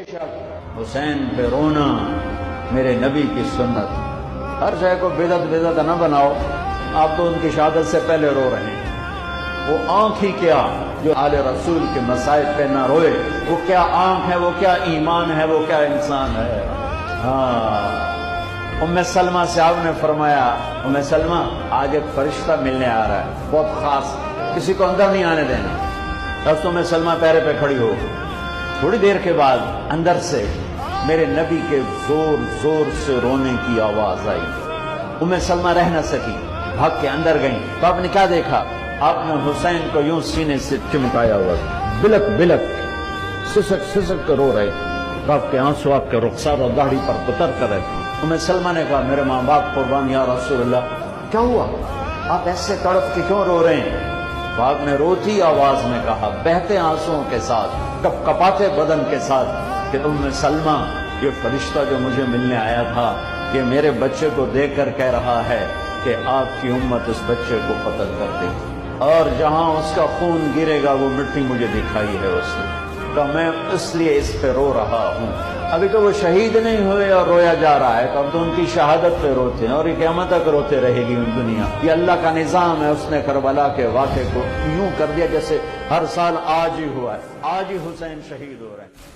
بے شک حسین پہ رونا میرے نبی کی سنت. ہر شے کو بدعت نہ بناؤ. آپ تو ان کی شہادت سے پہلے رو رہے ہیں. وہ آنکھ ہی کیا جو آل رسول کے مصائب پہ نہ روئے. وہ کیا آنکھ ہے, وہ کیا ایمان ہے, وہ کیا انسان ہے. ہاں ام سلمہ سے آپ نے فرمایا, ام سلمہ آج ایک فرشتہ ملنے آ رہا ہے بہت خاص, کسی کو اندر نہیں آنے دینا. بس ام سلمہ پیرے پہ کھڑی ہو. تھوڑی دیر کے بعد اندر سے میرے نبی کے زور زور سے رونے کی آواز آئی. ام سلمہ رہ نہ سکی, بھاگ کے اندر گئیں. تو آپ نے کیا دیکھا؟ آپ نے حسین کو یوں سینے سے چمٹایا ہوا, بلک بلک سسک سسک کے رو رہے. آپ کے آنسو آپ کے رخسار اور داڑھی پر اتر کر رہے. ام سلمہ نے کہا, میرے ماں باپ قربان یا رسول اللہ, کیا ہوا؟ آپ ایسے تڑپ کے کیوں رو رہے ہیں؟ تو آپ نے روتی آواز میں کہا, بہتے آنسوؤں کے ساتھ, کپ کپاتے بدن کے ساتھ, کہ ام سلمہ یہ فرشتہ جو مجھے ملنے آیا تھا کہ میرے بچے کو دیکھ کر کہہ رہا ہے کہ آپ کی امت اس بچے کو قتل کر دے, اور جہاں اس کا خون گرے گا وہ مٹی مجھے دکھائی ہے اس نے. تو میں اس لیے اس پہ رو رہا ہوں. ابھی تو وہ شہید نہیں ہوئے اور رویا جا رہا ہے, تو اب تو ان کی شہادت پہ روتے ہیں, اور یہ قیامت تک روتے رہے گی دنیا. یہ اللہ کا نظام ہے. اس نے کربلا کے واقعے کو یوں کر دیا جیسے ہر سال آج ہی ہوا ہے, آج ہی حسین شہید ہو رہے ہیں.